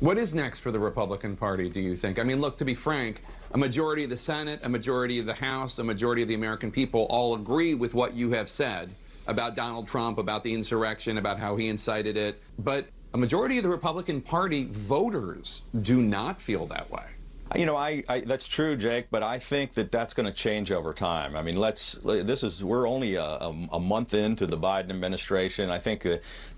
What is next for the Republican Party, do you think? I mean, look, to be frank, a majority of the Senate, a majority of the House, a majority of the American people all agree with what you have said about Donald Trump, about the insurrection, about how he incited it. But a majority of the Republican Party voters do not feel that way. You know, that's true, Jake, but I think that that's going to change over time. I mean, we're only a month into the Biden administration. I think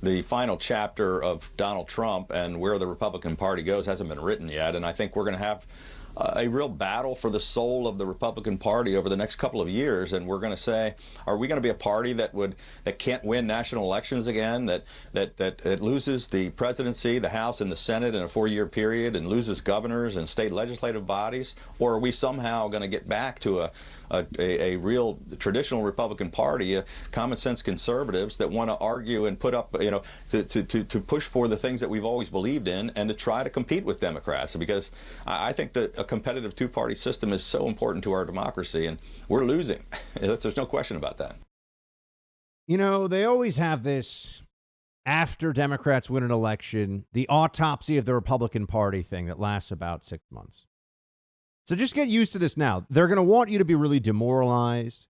the final chapter of Donald Trump and where the Republican Party goes hasn't been written yet, and I think we're going to have a real battle for the soul of the Republican Party over the next couple of years, and we're going to say, are we going to be a party that can't win national elections again, that loses the presidency, the House, and the Senate in a 4-year period, and loses governors and state legislative bodies, or are we somehow going to get back to a real traditional Republican Party, common sense conservatives that want to argue and put up, you know, to push for the things that we've always believed in and to try to compete with Democrats? Because I think that a competitive two-party system is so important to our democracy, and we're losing. There's no question about that. You know, they always have this, after Democrats win an election, the autopsy of the Republican Party thing that lasts about 6 months. So just get used to this now. They're going to want you to be really demoralized.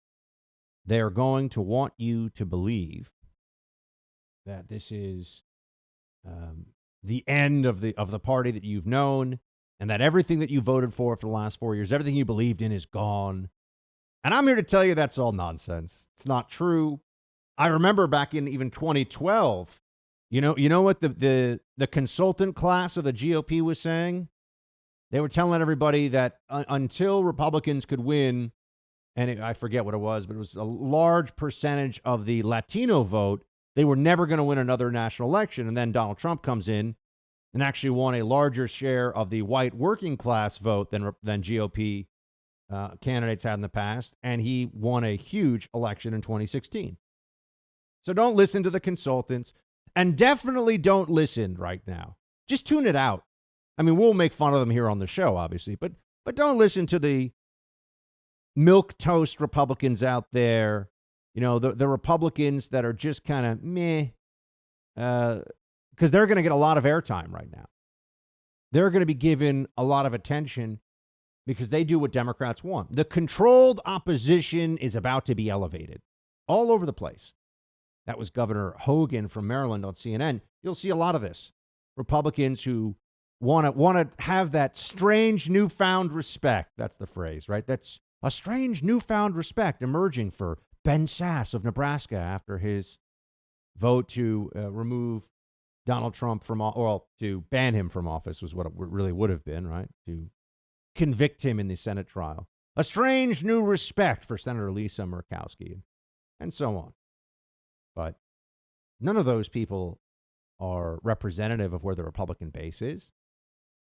They're going to want you to believe that this is the end of the party that you've known, and that everything that you voted for the last 4 years, everything you believed in is gone. And I'm here to tell you that's all nonsense. It's not true. I remember back in even 2012, you know what the consultant class of the GOP was saying? They were telling everybody that until Republicans could win, and I forget what it was, but it was a large percentage of the Latino vote, they were never going to win another national election. And then Donald Trump comes in and actually won a larger share of the white working class vote than GOP candidates had in the past, and he won a huge election in 2016. So don't listen to the consultants, and definitely don't listen right now. Just tune it out. I mean, we'll make fun of them here on the show, obviously, but don't listen to the milquetoast Republicans out there, you know, the Republicans that are just kind of meh, because they're going to get a lot of airtime right now. They're going to be given a lot of attention because they do what Democrats want. The controlled opposition is about to be elevated all over the place. That was Governor Hogan from Maryland on CNN. You'll see a lot of this. Republicans who want to have that strange newfound respect. That's the phrase, right? That's a strange newfound respect emerging for Ben Sasse of Nebraska after his vote to remove Donald Trump to ban him from office was what it really would have been, right? To convict him in the Senate trial. A strange new respect for Senator Lisa Murkowski and so on. But none of those people are representative of where the Republican base is.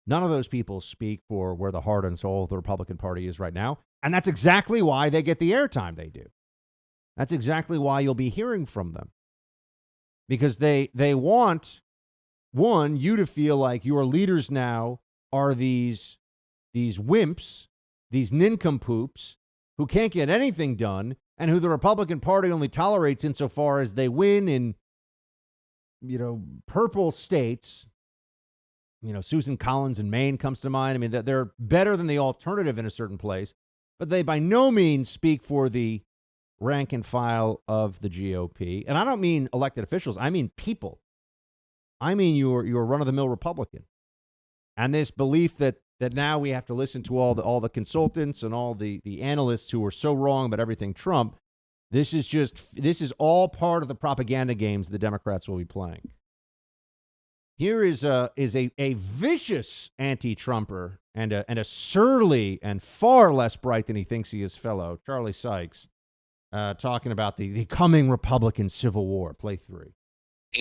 None of those people speak for where the heart and soul of the Republican Party is right now. And that's exactly why they get the airtime they do. That's exactly why you'll be hearing from them. Because they want, one, you to feel like your leaders now are these wimps, these nincompoops who can't get anything done, and who the Republican Party only tolerates insofar as they win in, you know, purple states. You know, Susan Collins in Maine comes to mind. I mean, that they're better than the alternative in a certain place, but they by no means speak for the rank and file of the GOP. And I don't mean elected officials. I mean people. I mean your run-of-the-mill Republican. And this belief that now we have to listen to all the consultants and all the analysts who are so wrong about everything Trump. This is all part of the propaganda games the Democrats will be playing. Here is a vicious anti-Trumper and a surly and far less bright than he thinks he is fellow Charlie Sykes talking about the coming Republican Civil War. Play 3.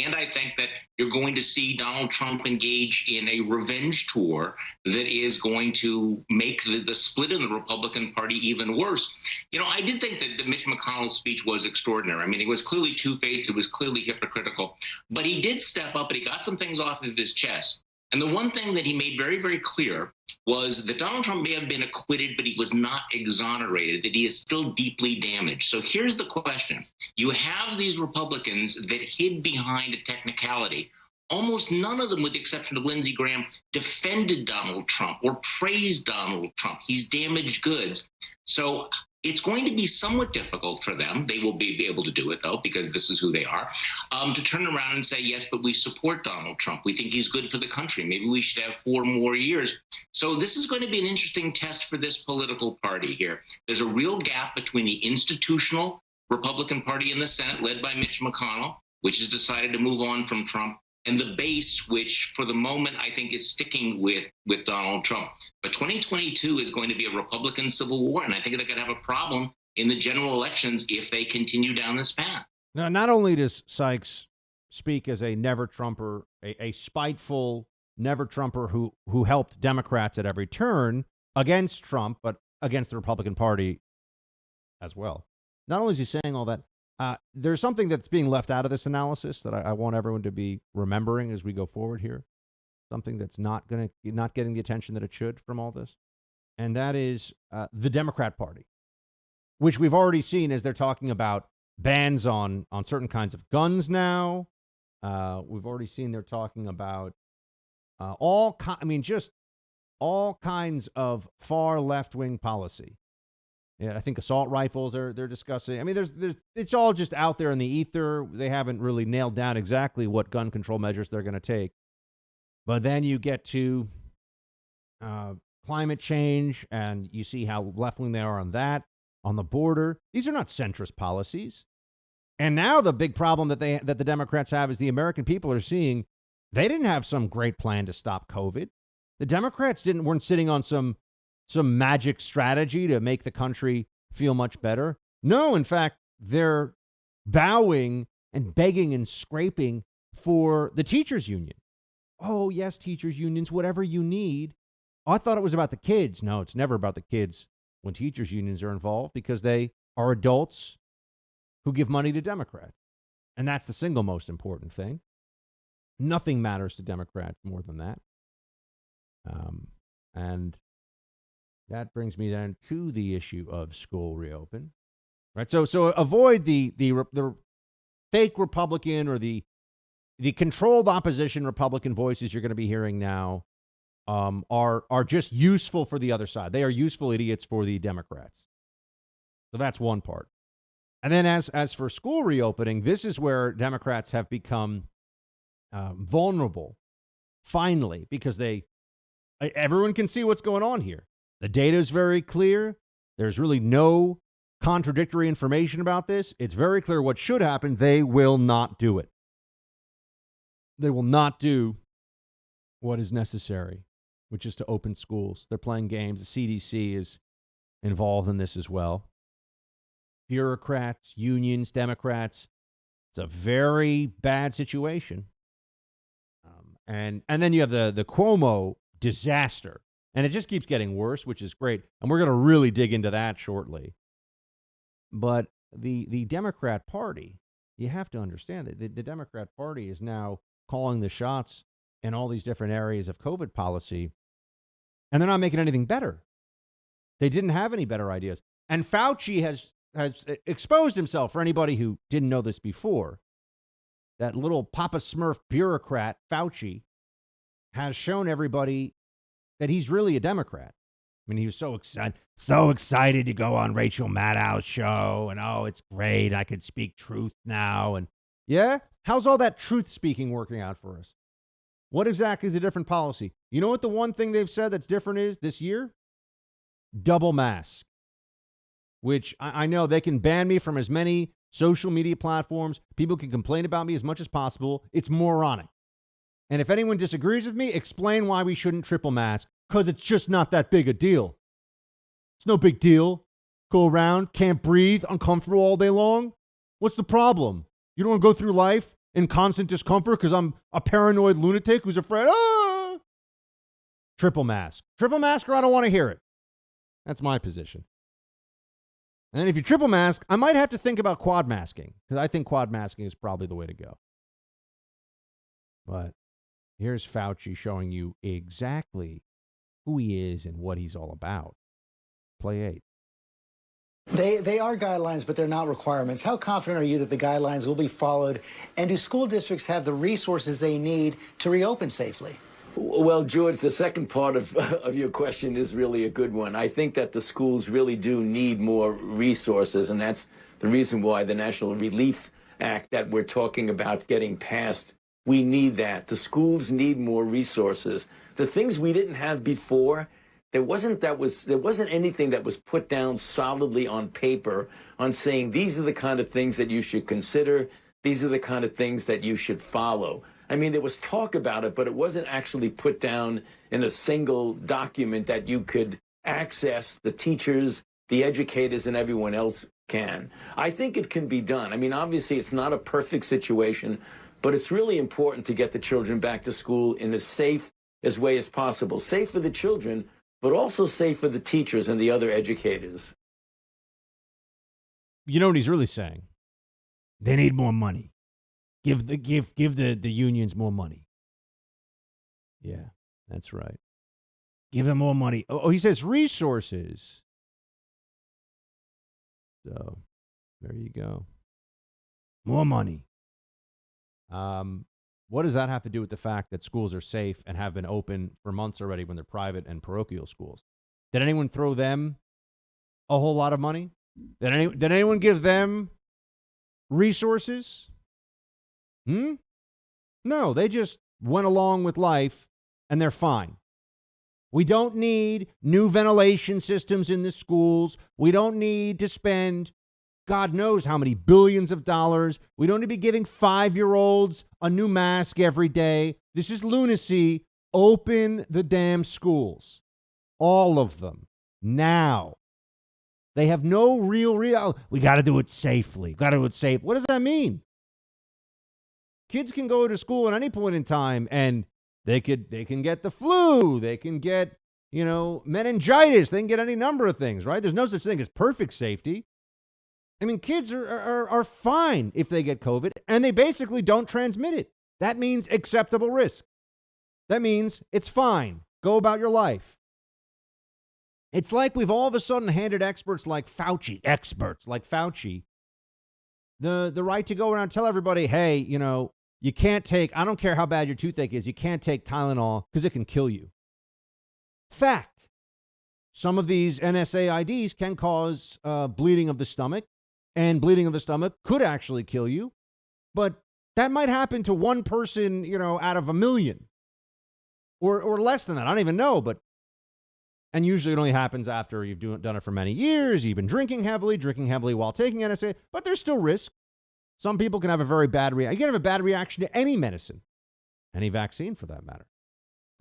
And I think that you're going to see Donald Trump engage in a revenge tour that is going to make the split in the Republican Party even worse. You know, I did think that Mitch McConnell's speech was extraordinary. I mean, it was clearly two-faced. It was clearly hypocritical. But he did step up and he got some things off of his chest. And the one thing that he made very, very clear was that Donald Trump may have been acquitted, but he was not exonerated, that he is still deeply damaged. So here's the question. You have these Republicans that hid behind a technicality. almost none of them, with the exception of Lindsey Graham, defended Donald Trump or praised Donald Trump. He's damaged goods. So it's going to be somewhat difficult for them. They will be able to do it, though, because this is who they are, to turn around and say, yes, but we support Donald Trump. We think he's good for the country. Maybe we should have 4 more years. So this is going to be an interesting test for this political party here. There's a real gap between the institutional Republican Party in the Senate, led by Mitch McConnell, which has decided to move on from Trump, and the base, which for the moment I think is sticking with Donald Trump. But 2022 is going to be a Republican Civil War, and I think they're going to have a problem in the general elections if they continue down this path. Now, not only does Sykes speak as a never-Trumper, a spiteful never-Trumper who helped Democrats at every turn against Trump, but against the Republican Party as well. Not only is he saying all that, there's something that's being left out of this analysis that I want everyone to be remembering as we go forward here. Something that's not getting the attention that it should from all this, and that is the Democrat Party, which we've already seen as they're talking about bans on certain kinds of guns now. We've already seen they're talking about all kinds of far left-wing policy. Yeah, I think assault rifles they're discussing. I mean, there's it's all just out there in the ether. They haven't really nailed down exactly what gun control measures they're going to take. But then you get to climate change, and you see how left-wing they are on that, on the border. These are not centrist policies. And now the big problem that the Democrats have is the American people are seeing they didn't have some great plan to stop COVID. The Democrats weren't sitting on some magic strategy to make the country feel much better. No, in fact, they're bowing and begging and scraping for the teachers' union. Oh, yes, teachers' unions, whatever you need. Oh, I thought it was about the kids. No, it's never about the kids when teachers' unions are involved because they are adults who give money to Democrats. And that's the single most important thing. Nothing matters to Democrats more than that. And that brings me then to the issue of school reopen, right? So avoid the fake Republican or the controlled opposition Republican voices you're going to be hearing now are just useful for the other side. They are useful idiots for the Democrats. So that's one part. And then as for school reopening, this is where Democrats have become vulnerable, finally, because everyone can see what's going on here. The data is very clear. There's really no contradictory information about this. It's very clear what should happen. They will not do it. They will not do what is necessary, which is to open schools. They're playing games. The CDC is involved in this as well. Bureaucrats, unions, Democrats. It's a very bad situation. And then you have the Cuomo disaster. And it just keeps getting worse, which is great. And we're going to really dig into that shortly. But the Democrat Party, you have to understand that the Democrat Party is now calling the shots in all these different areas of COVID policy. And they're not making anything better. They didn't have any better ideas. And Fauci has exposed himself, for anybody who didn't know this before. That little Papa Smurf bureaucrat, Fauci, has shown everybody that he's really a Democrat. I mean, he was so excited to go on Rachel Maddow's show, and oh, it's great. I can speak truth now. And yeah, how's all that truth speaking working out for us? What exactly is the different policy? You know what the one thing they've said that's different is this year? Double mask, which I know they can ban me from as many social media platforms. People can complain about me as much as possible. It's moronic. And if anyone disagrees with me, explain why we shouldn't triple mask, because it's just not that big a deal. It's no big deal. Go around, can't breathe, uncomfortable all day long. What's the problem? You don't want to go through life in constant discomfort because I'm a paranoid lunatic who's afraid, Triple mask. Triple mask or I don't want to hear it. That's my position. And if you triple mask, I might have to think about quad masking, because I think quad masking is probably the way to go. But here's Fauci showing you exactly who he is and what he's all about. Play 8. They are guidelines, but they're not requirements. How confident are you that the guidelines will be followed? And do school districts have the resources they need to reopen safely? Well, George, the second part of your question is really a good one. I think that the schools really do need more resources, and that's the reason why the National Relief Act that we're talking about getting passed, we need that. The schools need more resources. The things we didn't have before, there wasn't anything that was put down solidly on paper on saying these are the kind of things that you should consider, these are the kind of things that you should follow. I mean, there was talk about it, but it wasn't actually put down in a single document that you could access, the teachers, the educators, and everyone else can. I think it can be done. I mean, obviously, it's not a perfect situation, but it's really important to get the children back to school in as safe as way as possible. Safe for the children, but also safe for the teachers and the other educators. You know what he's really saying? They need more money. Give the unions more money. Yeah, that's right. Give them more money. Oh, he says resources. So there you go. More money. What does that have to do with the fact that schools are safe and have been open for months already when they're private and parochial schools? Did anyone throw them a whole lot of money? Did anyone give them resources? No, they just went along with life and they're fine. We don't need new ventilation systems in the schools. We don't need to spend God knows how many billions of dollars. We don't need to be giving 5-year-olds a new mask every day. This is lunacy. Open the damn schools. All of them. Now. They have no real, we got to do it safely. Got to do it safe. What does that mean? Kids can go to school at any point in time and they can get the flu. They can get, meningitis. They can get any number of things, right? There's no such thing as perfect safety. I mean, kids are fine if they get COVID, and they basically don't transmit it. That means acceptable risk. That means it's fine. Go about your life. It's like we've all of a sudden handed experts like Fauci, the right to go around and tell everybody, hey, you can't take, I don't care how bad your toothache is, you can't take Tylenol because it can kill you. Fact. Some of these NSAIDs can cause bleeding of the stomach. And bleeding of the stomach could actually kill you. But that might happen to one person, out of 1 million. Or less than that. I don't even know. And usually it only happens after you've done it for many years. You've been drinking heavily while taking NSAID. But there's still risk. Some people can have a very bad reaction. You can have a bad reaction to any medicine. Any vaccine, for that matter.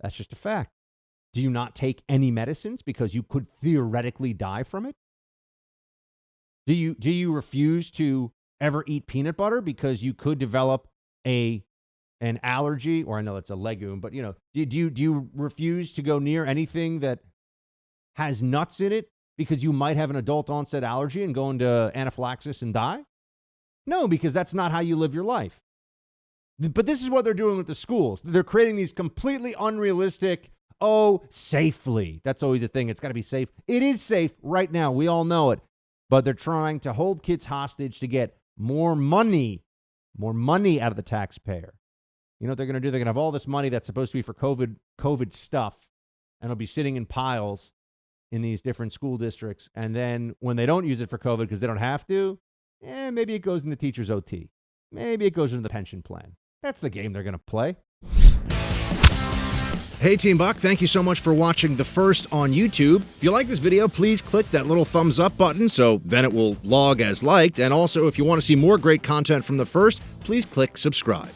That's just a fact. Do you not take any medicines because you could theoretically die from it? Do you refuse to ever eat peanut butter because you could develop an allergy? Or I know it's a legume, but do you refuse to go near anything that has nuts in it because you might have an adult onset allergy and go into anaphylaxis and die? No, because that's not how you live your life. But this is what they're doing with the schools. They're creating these completely unrealistic, safely. That's always a thing. It's got to be safe. It is safe right now. We all know it. But they're trying to hold kids hostage to get more money out of the taxpayer. You know what they're going to do? They're going to have all this money that's supposed to be for COVID stuff, and it'll be sitting in piles in these different school districts. And then when they don't use it for COVID because they don't have to, maybe it goes in the teacher's OT. Maybe it goes into the pension plan. That's the game they're going to play. Hey, Team Buck, thank you so much for watching The First on YouTube. If you like this video, please click that little thumbs up button so then it will log as liked. And also, if you want to see more great content from The First, please click subscribe.